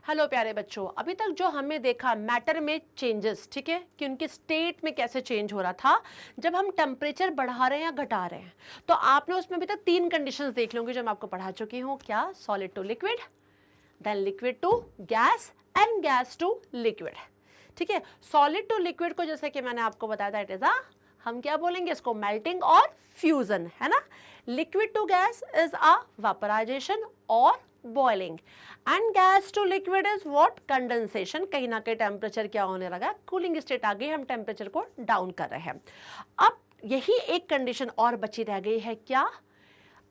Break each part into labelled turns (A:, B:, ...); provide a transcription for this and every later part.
A: Hello प्यारे बच्चों, अभी तक जो हमने देखा मैटर में चेंजेस, ठीक है, कि उनकी स्टेट में कैसे चेंज हो रहा था जब हम टेम्परेचर बढ़ा रहे हैं या घटा रहे हैं। तो आपने उसमें अभी तक 3 कंडीशंस देख लोगे जो मैं आपको पढ़ा चुकी हूँ। क्या? Solid to liquid, then liquid to gas and gas to liquid. ठीक है, सॉलिड टू लिक्विड को जैसे कि मैंने आपको बताया था, इट इज हम क्या बोलेंगे इसको, मेल्टिंग और फ्यूजन, है ना। Liquid to gas is a vaporization और boiling, and gas to liquid is what, condensation. कहीं ना कहीं टेम्परेचर क्या होने लगा, कूलिंग स्टेट आ गई, हम टेम्परेचर को डाउन कर रहे हैं। अब यही एक कंडीशन और बची रह गई है, क्या?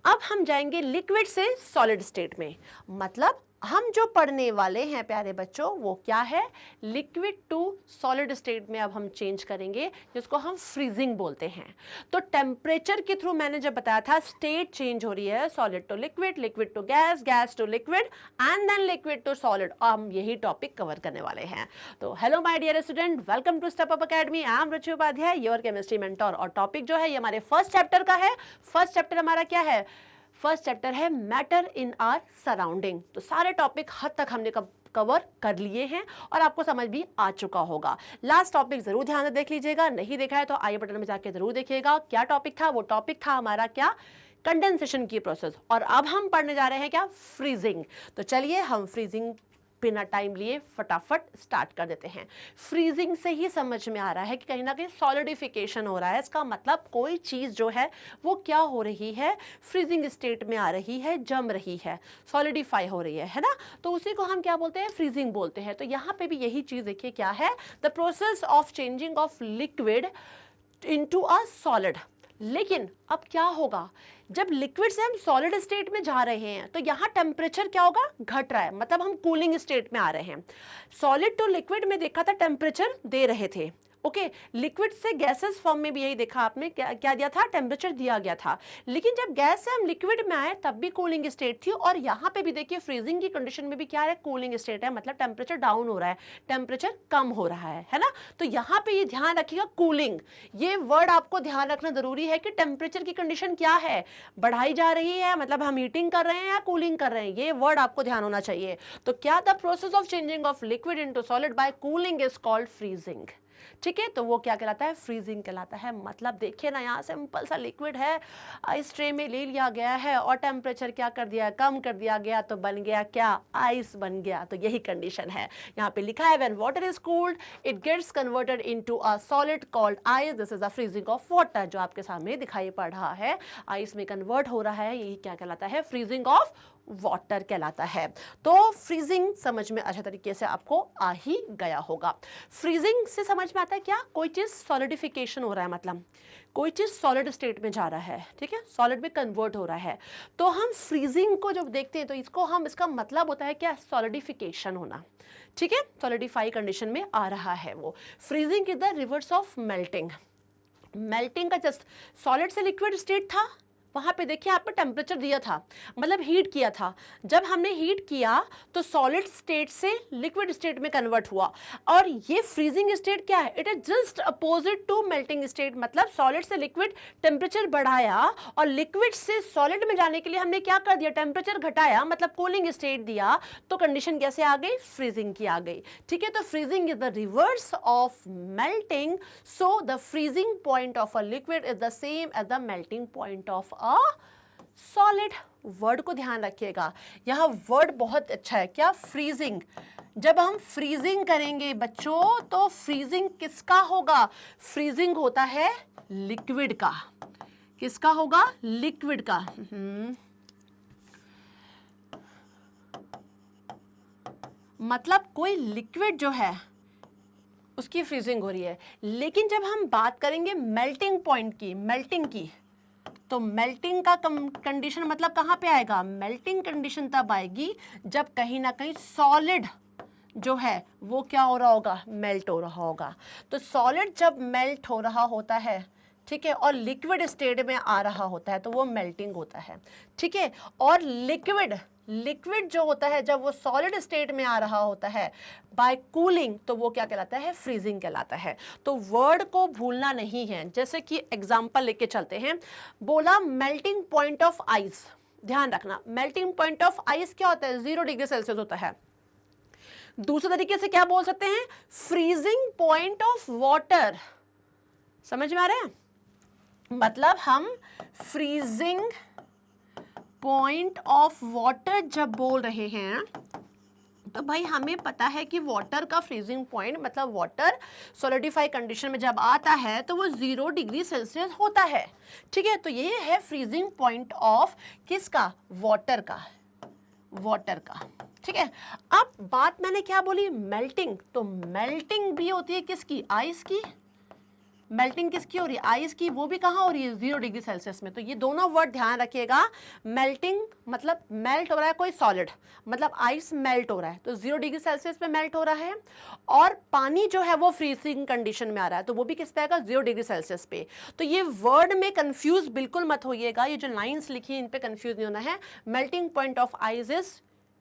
A: अब हम जाएंगे लिक्विड से सॉलिड स्टेट में। मतलब हम जो पढ़ने वाले हैं प्यारे बच्चों वो क्या है, लिक्विड टू सॉलिड स्टेट में अब हम चेंज करेंगे, जिसको हम फ्रीजिंग बोलते हैं। तो टेम्परेचर के थ्रू मैंने जब बताया था स्टेट चेंज हो रही है, solid to liquid, liquid to gas, gas to liquid and then liquid to solid. हम यही टॉपिक कवर करने वाले हैं। तो hello my dear student, welcome to step up academy. I am Ruchi Upadhyay, your chemistry mentor. और टॉपिक जो है ये हमारे फर्स्ट चैप्टर का है। फर्स्ट चैप्टर हमारा क्या है? फर्स्ट चैप्टर है मैटर इन आवर सराउंडिंग। तो सारे टॉपिक हद तक हमने कवर कर लिए हैं और आपको समझ भी आ चुका होगा। लास्ट टॉपिक जरूर ध्यान से देख लीजिएगा, नहीं देखा है तो आई बटन में जाके जरूर देखिएगा। क्या टॉपिक था? वो टॉपिक था हमारा क्या, कंडेंसेशन की प्रोसेस। और अब हम पढ़ने जा रहे हैं क्या, फ्रीजिंग। तो चलिए हम फ्रीजिंग बिना टाइम लिए फटाफट स्टार्ट कर देते हैं। फ्रीजिंग से ही समझ में आ रहा है कि कहीं ना कहीं सॉलिडिफिकेशन हो रहा है। इसका मतलब कोई चीज़ जो है वो क्या हो रही है, फ्रीजिंग स्टेट में आ रही है, जम रही है, सॉलिडिफाई हो रही है ना। तो उसी को हम क्या बोलते हैं, फ्रीजिंग बोलते हैं। तो यहाँ पे भी यही चीज़ देखिए क्या है, the process of changing of liquid into a solid. लेकिन अब क्या होगा, जब लिक्विड से हम सॉलिड स्टेट में जा रहे हैं तो यहां टेम्परेचर क्या होगा, घट रहा है, मतलब हम कूलिंग स्टेट में आ रहे हैं। सॉलिड टू लिक्विड में देखा था टेम्परेचर दे रहे थे, ओके। लिक्विड से गैसेस फॉर्म में भी यही देखा आपने, क्या दिया था, टेम्परेचर दिया गया था। लेकिन जब गैस से हम लिक्विड में आए तब भी कूलिंग स्टेट थी। और यहाँ पे भी देखिए फ्रीजिंग की कंडीशन में भी क्या है, कूलिंग स्टेट है, मतलब टेम्परेचर डाउन हो रहा है, टेम्परेचर कम हो रहा है ना। तो यहाँ पे ये ध्यान रखिएगा, कूलिंग, ये वर्ड आपको ध्यान रखना जरूरी है कि टेम्परेचर की कंडीशन क्या है, बढ़ाई जा रही है, मतलब हम हीटिंग कर रहे हैं या कूलिंग कर रहे हैं, ये वर्ड आपको ध्यान होना चाहिए। तो क्या, the process of changing of liquid into solid bye cooling is called freezing. ठीक है, तो वो क्या कहलाता है, फ्रीजिंग कहलाता है। मतलब देखिए ना, यहाँ सिंपल सा लिक्विड है, आइस ट्रे में ले लिया गया है और टेम्परेचर क्या कर दिया, कम कर दिया गया, तो बन गया क्या, आइस बन गया। तो यही कंडीशन है। यहाँ पे लिखा है, when water is cooled it gets converted into a solid called ice, this is the freezing of water. जो आपके सामने दिखाई पड़ रहा है, आइस में कन्वर्ट हो रहा है, यही क्या कहलाता है, फ्रीजिंग ऑफ वाटर कहलाता है। तो फ्रीजिंग समझ में अच्छे तरीके से आपको आ ही गया होगा। फ्रीजिंग से समझ में आता है क्या, कोई चीज सॉलिडिफिकेशन हो रहा है, मतलब कोई चीज सॉलिड स्टेट में जा रहा है, ठीक है, सॉलिड में कन्वर्ट हो रहा है। तो हम फ्रीजिंग को जब देखते हैं तो इसका मतलब होता है क्या, सॉलिडिफिकेशन होना, ठीक है, सॉलिडिफाई कंडीशन में आ रहा है वो। Freezing is the reverse of melting. Melting का जस्ट सॉलिड से लिक्विड स्टेट था, वहां पे देखिए आपने टेम्परेचर दिया था, मतलब हीट किया था। जब हमने हीट किया तो सॉलिड स्टेट से लिक्विड स्टेट में कन्वर्ट हुआ। और ये फ्रीजिंग स्टेट क्या है, it is just opposite to melting state. मतलब सॉलिड से लिक्विड टेम्परेचर बढ़ाया और लिक्विड से सॉलिड में जाने के लिए हमने क्या कर दिया, टेम्परेचर घटाया, मतलब कूलिंग स्टेट दिया। तो कंडीशन कैसे आ गई, फ्रीजिंग की आ गई। ठीक है, तो freezing is the reverse of melting. So the freezing point of a liquid is the same as the melting point of solid. Word को ध्यान रखिएगा, यह वर्ड बहुत अच्छा है, क्या, फ्रीजिंग। जब हम फ्रीजिंग करेंगे बच्चों तो फ्रीजिंग किसका होगा, फ्रीजिंग होता है लिक्विड का। किसका होगा, लिक्विड का। मतलब कोई लिक्विड जो है उसकी फ्रीजिंग हो रही है। लेकिन जब हम बात करेंगे मेल्टिंग पॉइंट की, मेल्टिंग की, तो मेल्टिंग का कंडीशन मतलब कहां पे आएगा, मेल्टिंग कंडीशन तब आएगी जब कहीं ना कहीं सॉलिड जो है वो क्या हो रहा होगा, मेल्ट हो रहा होगा। तो सॉलिड जब मेल्ट हो रहा होता है, ठीक है, और लिक्विड स्टेट में आ रहा होता है तो वो मेल्टिंग होता है, ठीक है। और लिक्विड जो होता है जब वो सॉलिड स्टेट में आ रहा होता है बाय कूलिंग, तो वो क्या कहलाता है, फ्रीजिंग कहलाता है। तो वर्ड को भूलना नहीं है। जैसे कि एग्जांपल लेके चलते हैं, बोला मेल्टिंग पॉइंट ऑफ आइस, ध्यान रखना मेल्टिंग पॉइंट ऑफ आइस क्या होता है, 0 डिग्री सेल्सियस होता है। दूसरे तरीके से क्या बोल सकते हैं, फ्रीजिंग पॉइंट ऑफ वाटर। समझ में आ रहा है? मतलब हम फ्रीजिंग पॉइंट ऑफ वाटर जब बोल रहे हैं तो भाई हमें पता है कि वाटर का फ्रीजिंग पॉइंट मतलब वाटर सॉलिडिफाई कंडीशन में जब आता है तो वो 0 डिग्री सेल्सियस होता है। ठीक है, तो ये है फ्रीजिंग पॉइंट ऑफ किसका, वाटर का, वाटर का। ठीक है, अब बात मैंने क्या बोली, मेल्टिंग। तो मेल्टिंग भी होती है किसकी, आइस की। मेल्टिंग किसकी हो रही है, आइस की। वो भी कहाँ हो रही है, 0 डिग्री सेल्सियस में। तो ये दोनों वर्ड ध्यान रखिएगा। मेल्टिंग मतलब मेल्ट हो रहा है कोई सॉलिड, मतलब आइस मेल्ट हो रहा है तो 0 डिग्री सेल्सियस पे मेल्ट हो रहा है। और पानी जो है वो फ्रीजिंग कंडीशन में आ रहा है तो वो भी किस पे आएगा, 0 डिग्री सेल्सियस पे। तो ये वर्ड में कंफ्यूज बिल्कुल मत होइएगा, ये जो लाइन्स लिखी है इन पे कंफ्यूज नहीं होना है। Melting point of ice is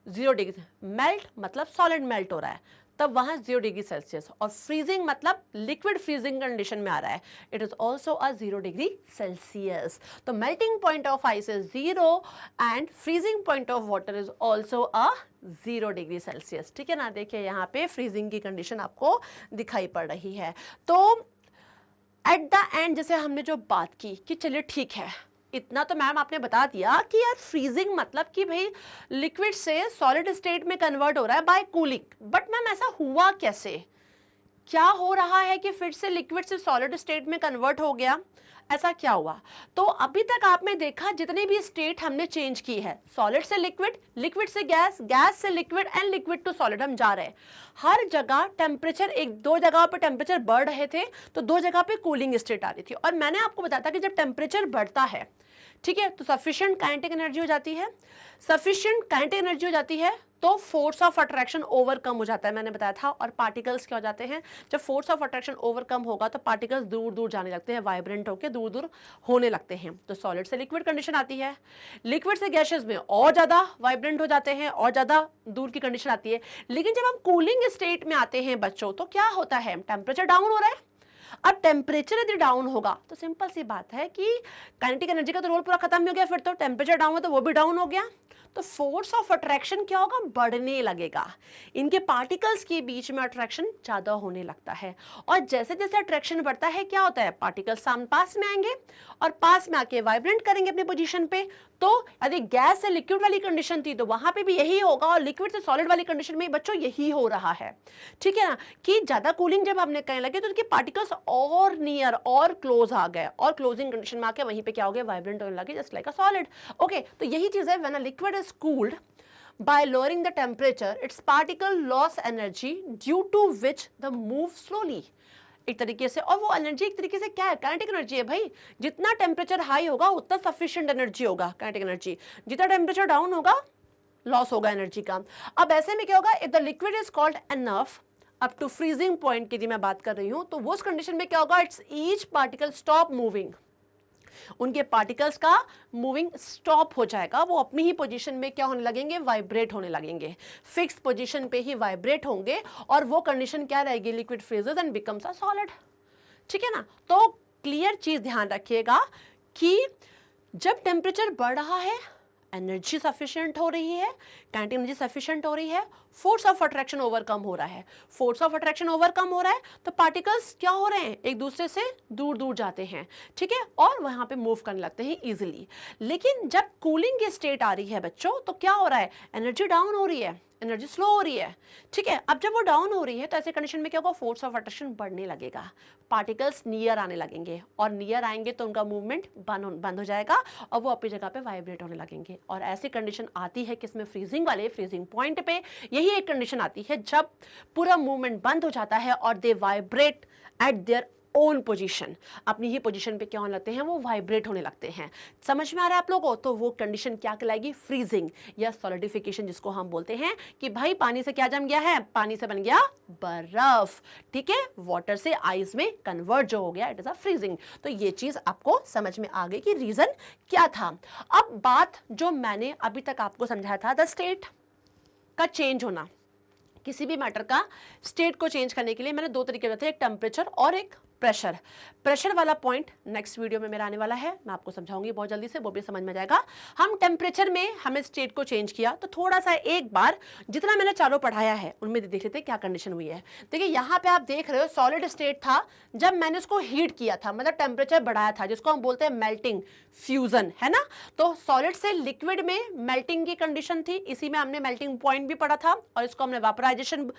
A: 0 degree, melt मतलब सॉलिड मेल्ट हो रहा है तब वहां 0 डिग्री सेल्सियस, और फ्रीजिंग मतलब लिक्विड फ्रीजिंग कंडीशन में आ रहा है, it is also a 0 degree Celsius. तो melting point of ice is 0 and freezing point of water is also a 0 degree Celsius. ठीक है ना, देखिए यहाँ पे फ्रीजिंग की कंडीशन आपको दिखाई पड़ रही है। तो एट द एंड जैसे हमने जो बात की कि चलिए ठीक है, इतना तो मैम आपने बता दिया कि यार फ्रीजिंग मतलब कि भाई लिक्विड से सॉलिड स्टेट में कन्वर्ट हो रहा है बाय कूलिंग। बट मैम ऐसा हुआ कैसे, क्या हो रहा है कि फिर से लिक्विड से सॉलिड स्टेट में कन्वर्ट हो गया, ऐसा क्या हुआ? तो अभी तक आपने देखा जितने भी स्टेट हमने चेंज की है, सॉलिड से लिक्विड, लिक्विड से गैस, गैस से liquid and liquid to solid हम जा रहे हैं। हर जगह टेम्परेचर, एक दो जगह पे टेम्परेचर बढ़ रहे थे तो दो जगह पे कूलिंग स्टेट आ रही थी। और मैंने आपको बताया था कि जब टेम्परेचर बढ़ता है, ठीक है, तो सफिशिएंट काइनेटिक एनर्जी हो जाती है। सफिशिएंट काइनेटिक एनर्जी हो जाती है तो फोर्स ऑफ अट्रैक्शन ओवरकम हो जाता है, मैंने बताया था। और पार्टिकल्स क्या हो जाते हैं, जब फोर्स ऑफ अट्रैक्शन ओवरकम होगा तो पार्टिकल्स दूर दूर जाने लगते हैं, वाइब्रेंट होकर दूर दूर होने लगते हैं। तो सॉलिड से लिक्विड कंडीशन आती है, लिक्विड से गैसेस में और ज्यादा वाइब्रेंट हो जाते हैं और ज्यादा दूर की कंडीशन आती है। लेकिन जब हम कूलिंग स्टेट में आते हैं बच्चों तो क्या होता है, टेम्परेचर डाउन हो रहा है। अब टेम्परेचर यदि डाउन होगा तो सिंपल सी बात है कि काइनेटिक एनर्जी का तो रोल पूरा खत्म हो गया, फिर तो टेम्परेचर डाउन है तो वो भी डाउन हो गया। तो फोर्स ऑफ अट्रैक्शन क्या होगा, बढ़ने लगेगा। इनके पार्टिकल्स के बीच में अट्रैक्शन ज्यादा होने लगता है। और जैसे जैसे अट्रैक्शन बढ़ता है क्या होता है, पार्टिकल्स सामने पास में आएंगे और पास में आके वाइब्रेंट करेंगे अपनी पोजीशन पे। तो यदि गैस से लिक्विड वाली कंडीशन थी तो वहां पे भी यही होगा, और लिक्विड से सॉलिड वाली कंडीशन में बच्चों यही हो रहा है। ठीक है ना, कि ज्यादा कूलिंग जब हमने कहने लगे तो उनके पार्टिकल्स और नियर और क्लोज आ गए और क्लोजिंग कंडीशन में आके वहीं पे क्या हो गया, वाइब्रेंट होने लगे just like a solid. Okay, तो यही चीज है, when a liquid is cooled by lowering the temperature its particle loss energy due to which the move slowly। एक तरीके से, और वो एनर्जी एक तरीके से क्या है, काइनेटिक एनर्जी है भाई। जितना टेम्परेचर हाई होगा उतना सफिशिएंट एनर्जी होगा काइनेटिक एनर्जी, जितना टेम्परेचर डाउन होगा लॉस होगा एनर्जी का। अब ऐसे में क्या होगा, if the liquid is cooled enough up to freezing point की मैं बात कर रही हूं, तो वो उस कंडीशन में क्या होगा, it's each particle stop moving, उनके पार्टिकल्स का मूविंग स्टॉप हो जाएगा, वो अपनी ही पोजीशन में क्या होने लगेंगे, वाइब्रेट होने लगेंगे, फिक्स पोजीशन पे ही वाइब्रेट होंगे। और वो कंडीशन क्या रहेगी, liquid freezes and becomes a solid. ठीक है ना, तो क्लियर चीज ध्यान रखिएगा कि जब टेम्परेचर बढ़ रहा है एनर्जी सफिशिएंट हो रही है, काइनेटिक एनर्जी सफिशिएंट हो रही है, फोर्स ऑफ अट्रैक्शन ओवरकम हो रहा है। फोर्स ऑफ अट्रैक्शन ओवरकम हो रहा है तो पार्टिकल्स क्या हो रहे हैं, एक दूसरे से दूर दूर जाते हैं। ठीक है, और वहां पे मूव करने लगते हैं इजीली। लेकिन जब कूलिंग की स्टेट आ रही है बच्चों तो क्या हो रहा है, एनर्जी डाउन हो रही है, एनर्जी स्लो हो रही है। ठीक है, अब जब वो डाउन हो रही है तो ऐसे कंडीशन में क्या होगा, फोर्स ऑफ अट्रैक्शन बढ़ने लगेगा, पार्टिकल्स नियर आने लगेंगे, और नियर आएंगे तो उनका मूवमेंट बंद हो जाएगा और वो अपनी जगह पे वाइब्रेट होने लगेंगे। और ऐसी कंडीशन आती है किसमें, फ्रीजिंग वाले फ्रीजिंग पॉइंट पे यही एक कंडीशन आती है जब पूरा मूवमेंट बंद हो जाता है और they vibrate at their own position, अपनी ही पोजीशन पे क्या होने लगते हैं, वो वाइब्रेट होने लगते हैं। समझ में आ रहा है आप लोगों को? तो वो कंडीशन क्या कहलाएगी, फ्रीजिंग या सॉलिडिफिकेशन, जिसको हम बोलते हैं कि भाई पानी से क्या जम गया है, पानी से बन गया बर्फ। ठीक है, वाटर से आइस में कन्वर्ट जो हो गया, इट इज अ फ्रीजिंग। तो ये चीज आपको समझ में आ गई कि रीजन क्या था। अब बात जो मैंने अभी तक आपको समझाया था, द स्टेट का चेंज होना, किसी भी मैटर का स्टेट को चेंज करने के लिए मैंने 2 तरीके बताए, एक टेम्परेचर और एक प्रेशर। प्रेशर वाला पॉइंट नेक्स्ट वीडियो में मेरा आने वाला है, मैं आपको समझाऊंगी बहुत जल्दी से, वो भी समझ में जाएगा। हम टेम्परेचर में हमें स्टेट को चेंज किया, तो थोड़ा सा एक बार जितना मैंने चारों पढ़ाया है उनमें देख लेते हैं क्या कंडीशन हुई है। देखिए यहाँ पे आप देख रहे हो सॉलिड स्टेट था जब मैंने इसको हीट किया था, मतलब टेम्परेचर बढ़ाया था, जिसको हम बोलते हैं मेल्टिंग, फ्यूजन, है ना। तो सॉलिड से लिक्विड में मेल्टिंग की कंडीशन थी, इसी में हमने मेल्टिंग पॉइंट भी पढ़ा था, और इसको हमने वेपराइजेशन,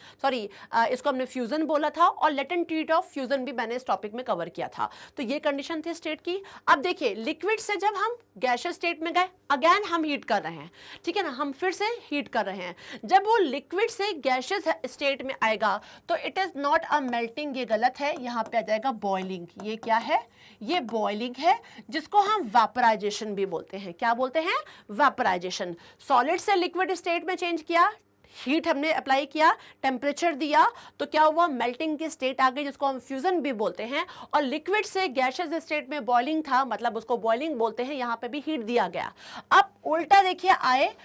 A: इसको हमने फ्यूजन बोला था, और लेटेंट हीट ऑफ फ्यूजन भी मैंने इस टॉपिक में कवर किया था। तो ये कंडीशन थी स्टेट की। अब देखिए लिक्विड से जब हम गैसियस स्टेट में गए, अगेन हम हीट कर रहे हैं, ठीक है ना, हम फिर से हीट कर रहे हैं। जब वो लिक्विड से गैसियस स्टेट में आएगा तो it is not a melting, ये गलत है, यहां पे आ जाएगा बॉइलिंग। ये क्या है, ये बॉइलिंग है, जिसको हम वेपराइजेशन भी बोलते हैं। क्या बोलते हैं, वेपराइजेशन। सॉलिड से लिक्विड स्टेट में चेंज किया, हीट हमने अप्लाई किया, टेम्परेचर दिया, तो क्या हुआ, मेल्टिंग की स्टेट आ गई, जिसको हम फ्यूजन भी बोलते हैं। और लिक्विड से गैसियस स्टेट में बॉइलिंग था, मतलब उसको बॉइलिंग बोलते हैं, यहां पे भी हीट दिया गया। अब उल्टा देखिए आए,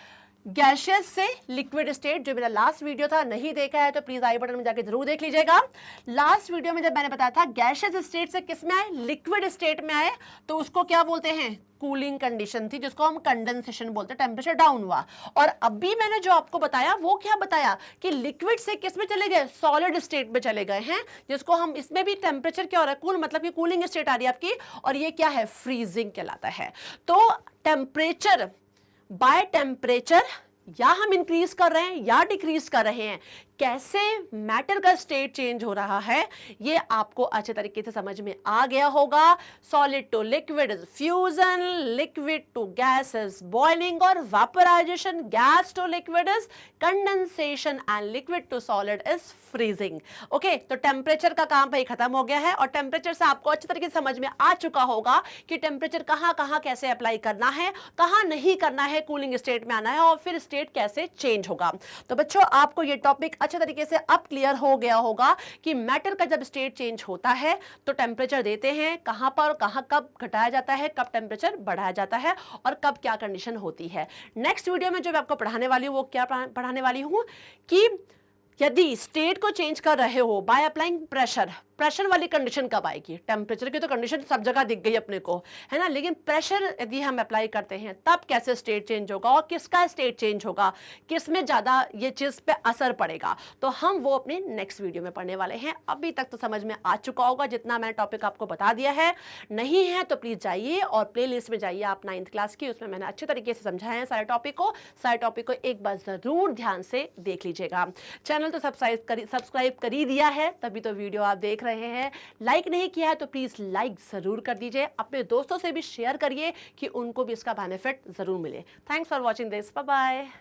A: गैसियस से लिक्विड स्टेट, जो मेरा लास्ट वीडियो था, नहीं देखा है तो प्लीज आई बटन में जाके जरूर देख लीजिएगा। लास्ट वीडियो में जब मैंने बताया था गैसियस स्टेट से किस में आए, लिक्विड स्टेट में आए, तो उसको क्या बोलते हैं, कूलिंग कंडीशन थी, जिसको हम कंडेंसेशन बोलते हैं, टेम्परेचर डाउन हुआ। और अभी मैंने जो आपको बताया वो क्या बताया कि लिक्विड से किस में चले गए, सॉलिड स्टेट में चले गए हैं, जिसको हम, इसमें भी टेम्परेचर क्या हो रहा है, कूल, मतलब कि कूलिंग स्टेट आ रही है आपकी, और ये क्या है, फ्रीजिंग कहलाता है। तो टेम्परेचर बाय टेम्परेचर या हम इंक्रीज कर रहे हैं या डिक्रीज कर रहे हैं, कैसे मैटर का स्टेट चेंज हो रहा है ये आपको अच्छे तरीके से समझ में आ गया होगा। Solid to liquid is fusion, liquid to gas is boiling, और vaporization, gas to liquid is condensation, and liquid to solid is freezing. Okay, तो टेम्परेचर का काम भाई खत्म हो गया है, और टेम्परेचर से आपको अच्छे तरीके से समझ में आ चुका होगा कि टेम्परेचर कहां कहां कैसे अप्लाई करना है, कहां नहीं करना है, कूलिंग स्टेट में आना है, और फिर स्टेट कैसे चेंज होगा। तो बच्चों आपको ये टॉपिक अच्छे तरीके से अब क्लियर हो गया होगा कि मैटर का जब स्टेट चेंज होता है तो टेम्परेचर देते हैं, कहां पर, कहां कब घटाया जाता है, कब टेम्परेचर बढ़ाया जाता है, और कब क्या कंडीशन होती है। नेक्स्ट वीडियो में जो मैं आपको पढ़ाने वाली हूं वो क्या पढ़ाने वाली हूं कि यदि स्टेट को चेंज कर रहे हो बाय अप्लाइंग प्रेशर, प्रेशर वाली कंडीशन कब आएगी, टेम्परेचर की तो कंडीशन सब जगह दिख गई अपने को, है ना, लेकिन प्रेशर यदि हम अप्लाई करते हैं तब कैसे स्टेट चेंज होगा, और किसका स्टेट चेंज होगा, किस में ज्यादा ये चीज पे असर पड़ेगा, तो हम वो अपने नेक्स्ट वीडियो में पढ़ने वाले हैं। अभी तक तो समझ में आ चुका होगा जितना मैंने टॉपिक आपको बता दिया है, नहीं है तो प्लीज जाइए और प्ले लिस्ट में जाइए आप 9th क्लास की, उसमें मैंने अच्छे तरीके से समझाया है सारे टॉपिक को एक बार जरूर ध्यान से देख लीजिएगा। चैनल तो सब्सक्राइब कर ही दिया है, तभी तो वीडियो आप देख रहे हैं। लाइक नहीं किया है तो प्लीज लाइक जरूर कर दीजिए, अपने दोस्तों से भी शेयर करिए कि उनको भी इसका बेनिफिट जरूर मिले। Thanks for watching this, bye bye.